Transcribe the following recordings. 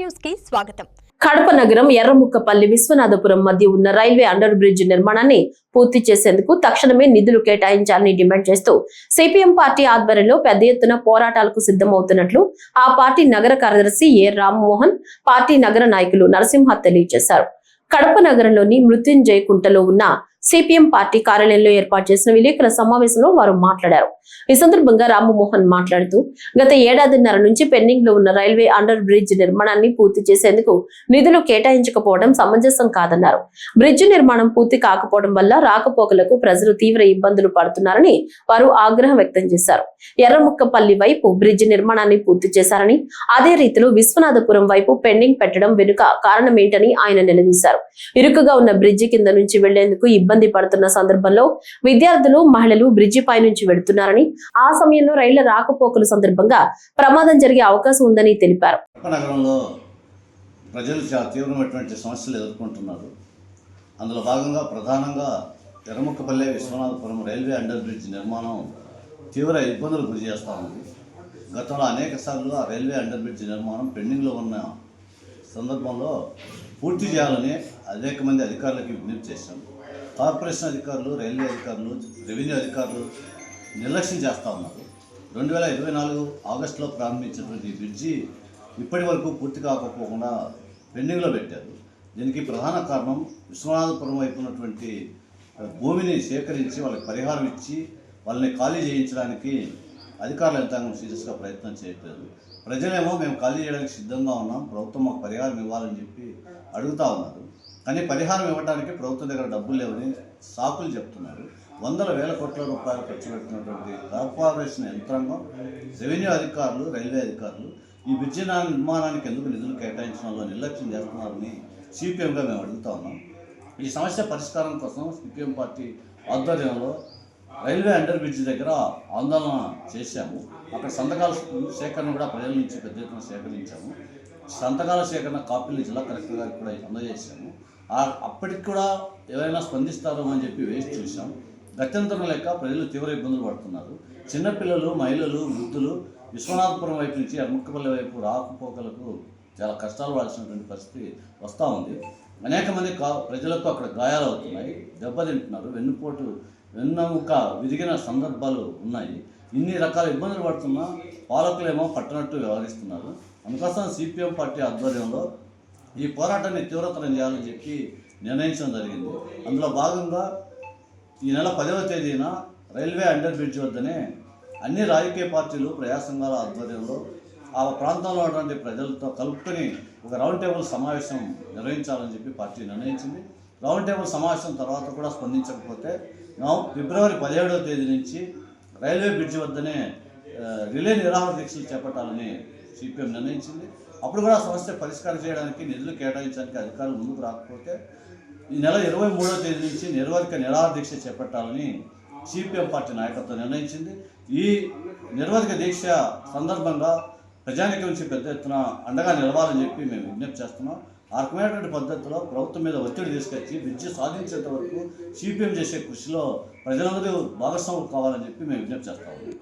News కి స్వాగతం. కడప నగరం ఎర్రముక్కపల్లి విశ్వనాథపురం మధ్య ఉన్న రైల్వే అండర్ బ్రిడ్జ్ నిర్మాణాన్ని పూర్తి చేసేందుకు తక్షణమే నిధులు కేటాయించాలని డిమాండ్ చేస్తూ సిపిఎం పార్టీ ఆధ్వర్యంలో పెద్ద ఎత్తున పోరాటాలకు సిద్ధమవుతున్నట్లు ఆ పార్టీ నగర కార్యదర్శి ఏ రామ్మోహన్, పార్టీ నగర నాయకులు నరసింహ తెలియజేశారు. కడప నగరంలోని మృత్యుంజయ కుంటలో ఉన్న సిపిఎం పార్టీ కార్యాలయంలో ఏర్పాటు చేసిన విలేకరుల సమావేశంలో వారు మాట్లాడారు. ఈ సందర్భంగా రామ్మోహన్ మాట్లాడుతూ గత ఏడాదిన్నర నుంచి పెండింగ్ లో ఉన్న రైల్వే అండర్ బ్రిడ్జ్ నిర్మాణాన్ని పూర్తి చేసేందుకు నిధులు కేటాయించకపోవడం సమంజసం కాదన్నారు. బ్రిడ్జ్ నిర్మాణం పూర్తి కాకపోవడం వల్ల రాకపోకలకు ప్రజలు తీవ్ర ఇబ్బందులు పడుతున్నారని వారు ఆగ్రహం వ్యక్తం చేశారు. ఎర్రముక్కపల్లి వైపు బ్రిడ్జ్ నిర్మాణాన్ని పూర్తి చేశారని, అదే రీతిలో విశ్వనాథపురం వైపు పెండింగ్ పెట్టడం వెనుక కారణమేంటని ఆయన నిలదీశారు. ఇరుకుగా ఉన్న బ్రిడ్జి కింద నుంచి వెళ్లేందుకు ఇబ్బంది పడుతున్న సందర్భంలో విద్యార్థులు, మహిళలు బ్రిడ్జి పై నుంచి వెళుతున్నారని, ఆ సమయంలో రైళ్ల రాకపోకల సందర్భంగా ప్రమాదం జరిగే అవకాశం ఉందని తెలిపారు. నగరంలో ప్రజలు చాలా తీవ్రమైనటువంటి సమస్యలు ఎదుర్కొంటున్నారు. అందులో భాగంగా ప్రధానంగా Erramukkapalli Viswanathapuram railway under bridge నిర్మాణం తీవ్ర ఇబ్బందులు గురి చేస్తూ ఉంది. గతంలో అనేక సార్లు ఆ రైల్వే అండర్ బ్రిడ్జ్ నిర్మాణం పెండింగ్లో ఉన్న సందర్భంలో పూర్తి చేయాలని అనేక మంది అధికారులకి విజ్ఞప్తి చేశాం. కార్పొరేషన్ అధికారులు, రైల్వే అధికారులు, రెవెన్యూ అధికారులు నిర్లక్ష్యం చేస్తూ ఉన్నారు. 2024 ఆగస్టులో ప్రారంభించినటువంటి బ్రిడ్జి ఇప్పటి వరకు పూర్తి కాకపోకుండా పెండింగ్లో పెట్టారు. దీనికి ప్రధాన కారణం విశ్వనాథపురం వైపు ఉన్నటువంటి భూమిని సేకరించి వాళ్ళకి పరిహారం ఇచ్చి వాళ్ళని ఖాళీ చేయించడానికి అధికారుల యంత్రాంగం సీరియస్గా ప్రయత్నం చేయట్లేదు. ప్రజలేమో మేము ఖాళీ చేయడానికి సిద్ధంగా ఉన్నాం, ప్రభుత్వం మాకు పరిహారం ఇవ్వాలని చెప్పి అడుగుతూ ఉన్నారు. కానీ పరిహారం ఇవ్వడానికి ప్రభుత్వం దగ్గర డబ్బులు లేవని సాకులు చెప్తున్నారు. వందల వేల కోట్ల రూపాయలు ఖర్చు పెట్టినటువంటి కార్పొరేషన్ యంత్రాంగం, రెవెన్యూ అధికారులు, రైల్వే అధికారులు ఈ బ్రిడ్జి నిర్మాణానికి ఎందుకు నిధులు కేటాయించడంలో నిర్లక్ష్యం చేస్తున్నారని సిపిఎంగా మేము అడుగుతా ఉన్నాం. ఈ సమస్య పరిష్కారం కోసం సిపిఎం పార్టీ ఆధ్వర్యంలో రైల్వే అండర్ బ్రిడ్జ్ దగ్గర ఆందోళన చేశాము. అక్కడ సంతకాల సేకరణ కూడా ప్రజల నుంచి పెద్ద ఎత్తున సేకరించాము. సంతకాల సేకరణ కాపీలు జిల్లా కలెక్టర్ గారికి కూడా అందజేశాము. అప్పటికి కూడా ఎవరైనా స్పందిస్తారో అని చెప్పి వేసి చూసాం. గత్యంతరం లెక్క ప్రజలు తీవ్ర ఇబ్బందులు పడుతున్నారు. చిన్నపిల్లలు, మహిళలు, వృద్ధులు విశ్వనాథపురం వైపు నుంచి ఎర్రముక్కపల్లి వైపు రాకపోకలకు చాలా కష్టాలు పడాల్సినటువంటి పరిస్థితి వస్తూ ఉంది. అనేక మంది ప్రజలకు అక్కడ గాయాలు అవుతున్నాయి, దెబ్బతింటున్నారు, వెన్నుముక విరిగిన సందర్భాలు ఉన్నాయి. ఇన్ని రకాల ఇబ్బందులు పడుతున్నా పాలకులేమో పట్టనట్టు వ్యవహరిస్తున్నారు. అందుకోసం సిపిఎం పార్టీ ఆధ్వర్యంలో ఈ పోరాటాన్ని తీవ్రతరం చేయాలని చెప్పి నిర్ణయించడం జరిగింది. అందులో భాగంగా ఈ నెల 10వ తేదీన రైల్వే అండర్ బ్రిడ్జ్ వద్దనే అన్ని రాజకీయ పార్టీలు, ప్రజా సంఘాల ఆధ్వర్యంలో ఆ ప్రాంతంలో ఉన్నటువంటి ప్రజలతో కలుపుకొని ఒక రౌండ్ టేబుల్ సమావేశం నిర్వహించాలని చెప్పి పార్టీ నిర్ణయించింది. రౌండ్ టేబుల్ సమావేశం తర్వాత కూడా స్పందించకపోతే ఫిబ్రవరి 17వ తేదీ నుంచి రైల్వే బ్రిడ్జ్ వద్దనే రిలే నిరాహార దీక్షలు చేపట్టాలని సిపిఎం నిర్ణయించింది. అప్పుడు కూడా సమస్య పరిష్కారం చేయడానికి నిధులు కేటాయించడానికి అధికారులు ముందుకు రాకపోతే ఈ నెల 23వ తేదీ నుంచి నిర్వాధిక నిరాహార దీక్ష చేపట్టాలని సిపిఎం పార్టీ నాయకత్వం నిర్ణయించింది. ఈ నిర్వాధిక దీక్ష సందర్భంగా ప్రజానికం నుంచి పెద్ద ఎత్తున అండగా నిలవాలని చెప్పి మేము విజ్ఞప్తి చేస్తున్నాం. ఆ రకమైనటువంటి పద్ధతిలో ప్రభుత్వం మీద ఒత్తిడి తీసుకొచ్చి బ్రిడ్జి సాధించేంత వరకు సిపిఎం చేసే కృషిలో ప్రజలందరూ భాగస్వాములు కావాలని చెప్పి మేము విజ్ఞప్తి చేస్తాము.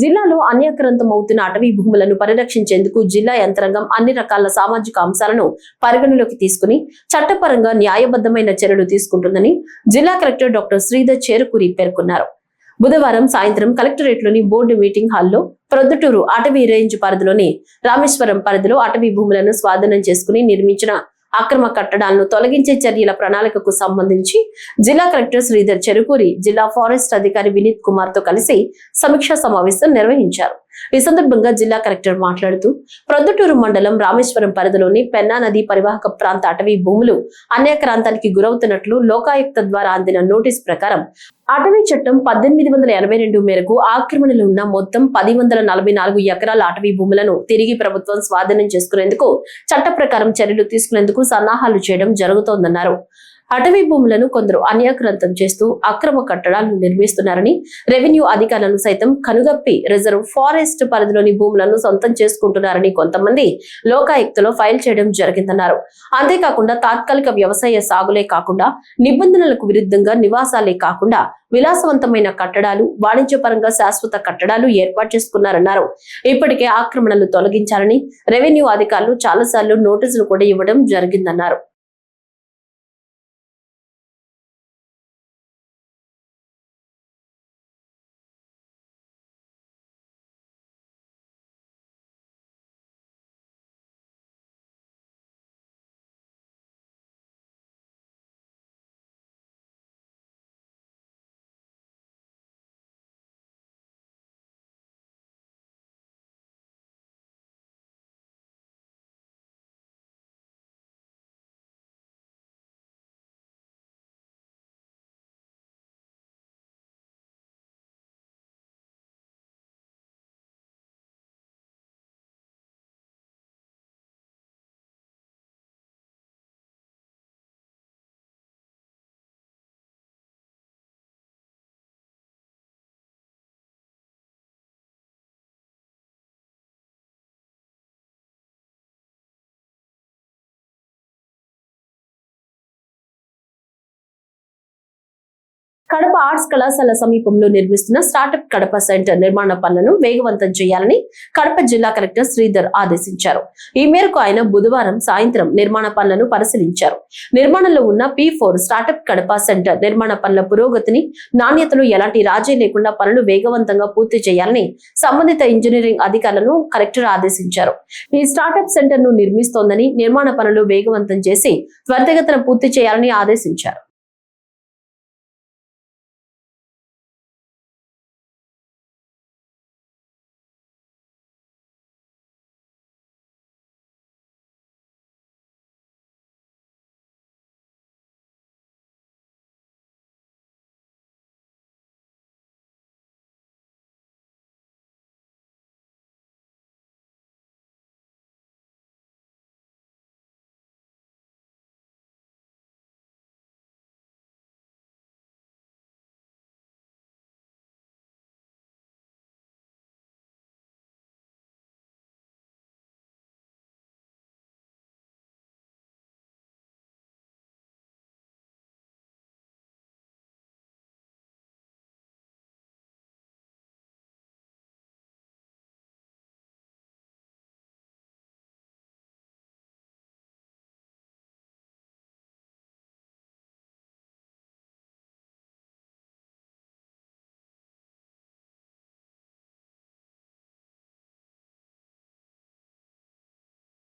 జిల్లాలో అన్యాక్రాంతం అవుతున్న అటవీ భూములను పరిరక్షించేందుకు జిల్లా యంత్రాంగం అన్ని రకాల సామాజిక అంశాలను పరిగణలోకి తీసుకుని చట్టపరంగా న్యాయబద్ధమైన చర్యలు తీసుకుంటుందని జిల్లా కలెక్టర్ డాక్టర్ శ్రీధర్ చేరుకూరి పేర్కొన్నారు. బుధవారం సాయంత్రం కలెక్టరేట్లోని బోర్డు మీటింగ్ హాల్లో ప్రొద్దుటూరు అటవీ రేంజ్ పరిధిలోని రామేశ్వరం పరిధిలో అటవీ భూములను స్వాధీనం చేసుకుని నిర్మించిన అక్రమ కట్టడాలను తొలగించే చర్యల ప్రణాళికకు సంబంధించి జిల్లా కలెక్టర్ శ్రీధర్ చెరుకూరి జిల్లా ఫారెస్ట్ అధికారి వినీత్ కుమార్ తో కలిసి సమీక్షా సమావేశం నిర్వహించారు. ఈ సందర్భంగా జిల్లా కలెక్టర్ మాట్లాడుతూ ప్రొద్దుటూరు మండలం రామేశ్వరం పరిధిలోని పెన్నా నది పరివాహక ప్రాంత అటవీ భూములు అన్యాక్రాంతానికి గురవుతున్నట్లు లోకాయుక్త ద్వారా అందిన నోటీస్ ప్రకారం అటవీ చట్టం 1882 మేరకు ఆక్రమణలో ఉన్న మొత్తం 1044 ఎకరాల అటవీ భూములను తిరిగి ప్రభుత్వం స్వాధీనం చేసుకునేందుకు చట్ట ప్రకారం చర్యలు తీసుకునేందుకు సన్నాహాలు చేయడం జరుగుతోందన్నారు. అటవీ భూములను కొందరు అన్యాక్రాంతం చేస్తూ అక్రమ కట్టడాలను నిర్మిస్తున్నారని, రెవెన్యూ అధికారులను సైతం కనుగప్పి రిజర్వ్ ఫారెస్ట్ పరిధిలోని భూములను సొంతం చేసుకుంటున్నారని కొంతమంది లోకాయుక్తలో ఫైల్ చేయడం జరిగిందన్నారు. అంతేకాకుండా తాత్కాలిక వ్యవసాయ సాగులే కాకుండా నిబంధనలకు విరుద్ధంగా నివాసాలే కాకుండా విలాసవంతమైన కట్టడాలు, వాణిజ్యపరంగా శాశ్వత కట్టడాలు ఏర్పాటు చేసుకున్నారన్నారు. ఇప్పటికే ఆక్రమణలు తొలగించాలని రెవెన్యూ అధికారులు చాలాసార్లు నోటీసులు కూడా ఇవ్వడం జరిగిందన్నారు. కడప ఆర్ట్స్ కళాశాల సమీపంలో నిర్మిస్తున్న స్టార్టప్ కడప సెంటర్ నిర్మాణ పనులను వేగవంతం చేయాలని కడప జిల్లా కలెక్టర్ శ్రీధర్ ఆదేశించారు. ఈ మేరకు ఆయన బుధవారం సాయంత్రం నిర్మాణ పనులను పరిశీలించారు. నిర్మాణంలో ఉన్న P4 స్టార్టప్ కడప సెంటర్ నిర్మాణ పనుల పురోగతిని, నాణ్యతలు ఎలాంటి రాజీ లేకుండా పనులు వేగవంతంగా పూర్తి చేయాలని సంబంధిత ఇంజనీరింగ్ అధికారులను కలెక్టర్ ఆదేశించారు. ఈ స్టార్టప్ సెంటర్ ను నిర్మిస్తోందని, నిర్మాణ పనులు వేగవంతం చేసి త్వరితగతిన పూర్తి చేయాలని ఆదేశించారు.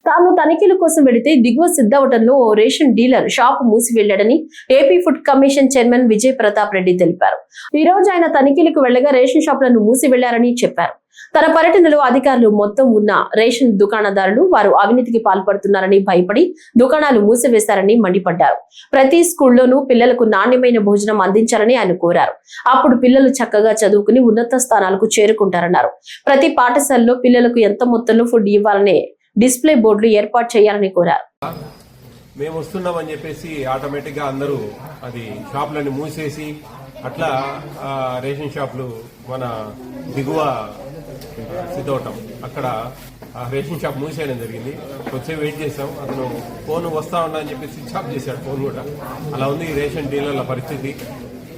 తాను తనిఖీల కోసం వెళితే దిగువ సిద్ధవటంలో ఓ రేషన్ డీలర్ షాప్ మూసి వెళ్లాడని AP food commission chairman Vijay Pratap Reddy తెలిపారు. ఈ రోజు ఆయన తనిఖీలకు వెళ్లగా రేషన్ షాపులను మూసి వెళ్లారని చెప్పారు. తన పర్యటనలో అధికారులు మొత్తం ఉన్న రేషన్ దుకాణదారులు వారు అవినీతికి పాల్పడుతున్నారని భయపడి దుకాణాలు మూసివేశారని మండిపడ్డారు. ప్రతి స్కూల్లోనూ పిల్లలకు నాణ్యమైన భోజనం అందించాలని ఆయన కోరారు. అప్పుడు పిల్లలు చక్కగా చదువుకుని ఉన్నత స్థానాలకు చేరుకుంటారన్నారు. ప్రతి పాఠశాలలో పిల్లలకు ఎంత మొత్తంలో ఫుడ్ ఇవ్వాలనే డిస్ప్లే బోర్డులు ఏర్పాటు చేయాలని కోరారు. మేము వస్తున్నామని చెప్పేసి ఆటోమేటిక్ గా అందరూ అది షాపులన్నీ మూసేసి అట్లా రేషన్ షాపులు మన దిగువ సిద్ధవటం అక్కడ రేషన్ షాప్ మూసేయడం జరిగింది. వచ్చే వెయిట్ చేసాం, అతను ఫోన్ వస్తా ఉన్నా అని చెప్పి స్విచ్ ఆఫ్ చేశాడు ఫోన్ కూడా. అలా ఉంది ఈ రేషన్ డీలర్ల పరిస్థితి.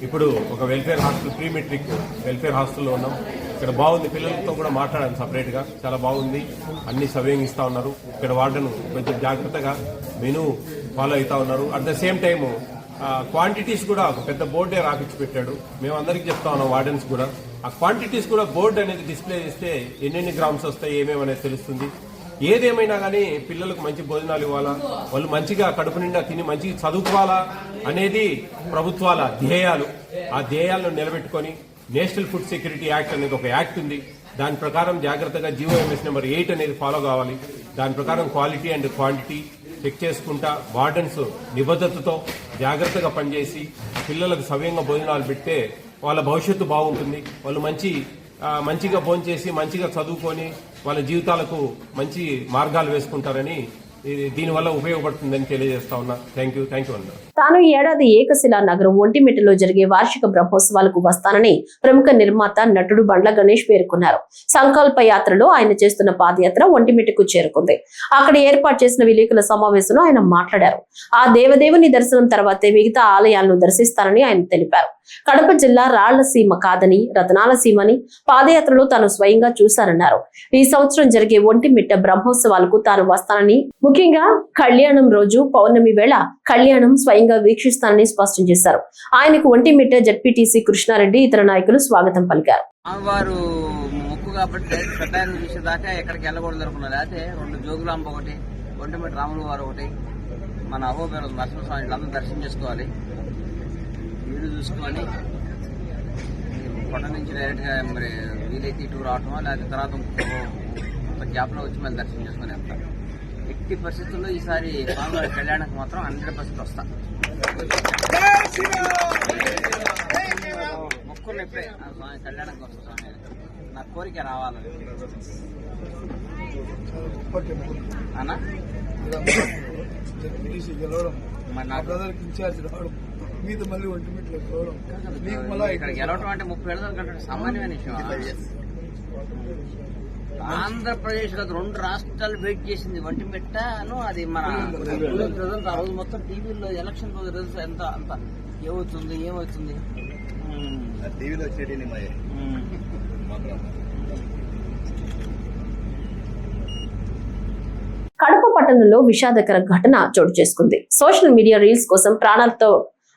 ఇప్పుడు ఒక welfare hostel, pre matric welfare హాస్టల్లో ఉన్నాం. ఇక్కడ బాగుంది, పిల్లలతో కూడా మాట్లాడాను సపరేట్ గా, చాలా బాగుంది, అన్ని సవ్యంగా ఇస్తా ఉన్నారు. ఇక్కడ వార్డెన్ కొంచెం జాగ్రత్తగా మెనూ ఫాలో అవుతా ఉన్నారు. At the same time quantities కూడా ఒక పెద్ద బోర్డే రాపిచ్చి పెట్టాడు. మేము అందరికి చెప్తా ఉన్నాం వార్డెన్స్ కూడా, ఆ క్వాంటిటీస్ కూడా బోర్డు అనేది డిస్ప్లే చేస్తే ఎన్నెన్ని గ్రామ్స్ వస్తాయి ఏమేమనేది తెలుస్తుంది. ఏదేమైనా కానీ పిల్లలకు మంచి భోజనాలు ఇవ్వాలా, వాళ్ళు మంచిగా కడుపు నిండా తిని మంచిగా చదువుకోవాలా అనేది ప్రభుత్వాల ధ్యేయాలు. ఆ ధ్యేయాలను నిలబెట్టుకొని నేషనల్ ఫుడ్ సెక్యూరిటీ యాక్ట్ అనేది ఒక యాక్ట్ ఉంది. దాని ప్రకారం జాగ్రత్తగా జీవోఎంఎస్ నెంబర్ 8 అనేది ఫాలో కావాలి. దాని ప్రకారం క్వాలిటీ అండ్ క్వాంటిటీ చెక్ చేసుకుంటా వార్డెన్స్ నిబద్ధతతో జాగ్రత్తగా పనిచేసి పిల్లలకు సవ్యంగా భోజనాలు పెడితే వాళ్ళ భవిష్యత్తు బాగుంటుంది. వాళ్ళు మంచిగా భోంచేసి మంచిగా చదువుకొని వాళ్ళ జీవితాలకు మంచి మార్గాలు వేసుకుంటారని దీనివల్ల ఉపయోగపడుతుందని తెలియజేస్తా ఉన్నా. థ్యాంక్ యూ అన్న. తాను ఈ ఏడాది ఏకశిలా నగరం ఒంటిమిట్టలో జరిగే వార్షిక బ్రహ్మోత్సవాలకు వస్తానని ప్రముఖ నిర్మాత నటుడు బండ్ల గణేష్ పేర్కొన్నారు. సంకల్ప యాత్రలో ఆయన చేస్తున్న పాదయాత్ర ఒంటిమిట్టకు చేరుకుంది. అక్కడ ఏర్పాటు చేసిన విలేకరుల సమావేశంలో ఆయన మాట్లాడారు. ఆ దేవదేవుని దర్శనం తర్వాతే మిగతా ఆలయాలను దర్శిస్తానని ఆయన తెలిపారు. కడప జిల్లా రాళ్ల సీమ కాదని రతనాల సీమని పాదయాత్రలో తాను స్వయంగా చూశారన్నారు. ఈ సంవత్సరం జరిగే ఒంటిమిట్ట బ్రహ్మోత్సవాలకు తాను వస్తానని, ముఖ్యంగా కళ్యాణం రోజు పౌర్ణమి వేళ కళ్యాణం స్వయంగా వీక్షిస్తానని స్పష్టం చేశారు. ఆయనకు ఒంటిమిట్ట జడ్పీటీసీ కృష్ణారెడ్డి ఇతర నాయకులు స్వాగతం పలికారు. వారు ముక్కు కాబట్టి కట్టాయని చూసేదాకా ఎక్కడికి వెళ్ళకూడదు అనుకున్నారు. అయితే 2 జోగులాంబ ఒకటి, ఒంటిమిట్ట రాములు వారు ఒకటి, మన అహోబేరు నరసింహస్వామి అందరూ దర్శనం చేసుకోవాలి. వీడు చూసుకొని కొండ నుంచి డైరెక్ట్ గా మరి వీలైతే ఇటు రావటమో లేకపోతే తర్వాత ఒక గ్యాప్ లో వచ్చి మళ్ళీ దర్శనం చేసుకుని వెళ్తాం. ఎట్టి పరిస్థితుల్లో ఈసారి స్వామివారి కళ్యాణానికి మాత్రం 100% వస్తా. మొక్కులు ఎప్పుడే స్వామి కళ్యాణానికి వస్తా. స్వామి నా కోరిక రావాలని అన్నా మరి నా బ్రదర్కి ఇన్ఛార్జ్ రావడం మీతో మళ్ళీ ఒంటిమిట్లో ఇక్కడ గెలవటం అంటే 30 ఏళ్ళ కంటే సామాన్యమైన విషయం. ఆంధ్రప్రదేశ్ లో 2 రాష్ట్రాలు వెయిట్ చేసింది ఒంటిమిట్టను. అది మన రిజల్ట్ ఆ రోజు మొత్తం టీవీలో ఎలక్షన్ రోజు రిజల్ట్ ఎంత అంత ఏమవుతుంది టీవీలో కడప పట్టణంలో విషాదకర ఘటన చోటు చేసుకుంది. సోషల్ మీడియా రీల్స్ కోసం ప్రాణాలతో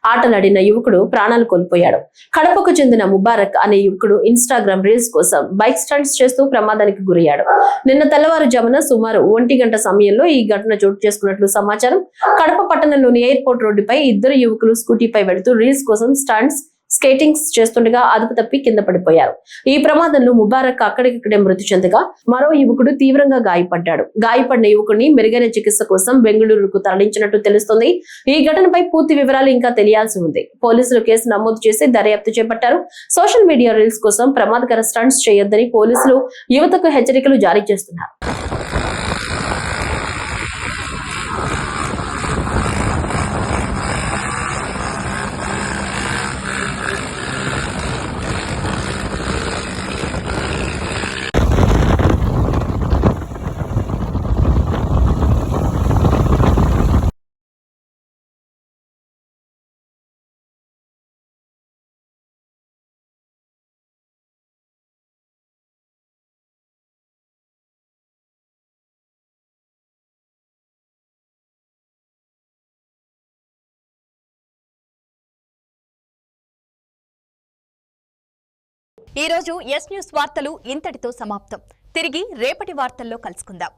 ఆటలాడిన యువకుడు ప్రాణాలు కోల్పోయాడు. కడపకు చెందిన ముబారక్ అనే యువకుడు ఇన్స్టాగ్రామ్ రీల్స్ కోసం బైక్ స్టంట్స్ చేస్తూ ప్రమాదానికి గురయ్యాడు. నిన్న తెల్లవారుజామున సుమారు 1 గంట సమయంలో ఈ ఘటన చోటు చేసుకున్నట్లు సమాచారం. కడప పట్టణంలోని ఎయిర్పోర్ట్ రోడ్డుపై 2 యువకులు స్కూటీపై వెళుతూ రీల్స్ కోసం స్టంట్స్ స్కేటింగ్స్ చేస్తుండగా అదుపు తప్పి కింద పడిపోయారు. ఈ ప్రమాదంలో ముబారక్ అక్కడికక్కడే మృతి చెందగా మరో యువకుడు తీవ్రంగా గాయపడ్డాడు. గాయపడిన యువకుడిని మెరుగైన చికిత్స కోసం బెంగళూరుకు తరలించినట్టు తెలుస్తోంది. ఈ ఘటనపై పూర్తి వివరాలు ఇంకా తెలియాల్సి ఉంది. పోలీసులు కేసు నమోదు చేసి దర్యాప్తు చేపట్టారు. సోషల్ మీడియా రీల్స్ కోసం ప్రమాదకర స్టంట్స్ చేయొద్దని పోలీసులు యువతకు హెచ్చరికలు జారీ చేస్తున్నారు. ఈ రోజు ఎస్ న్యూస్ వార్తలు ఇంతటితో సమాప్తం. తిరిగి రేపటి వార్తల్లో కలుసుకుందాం.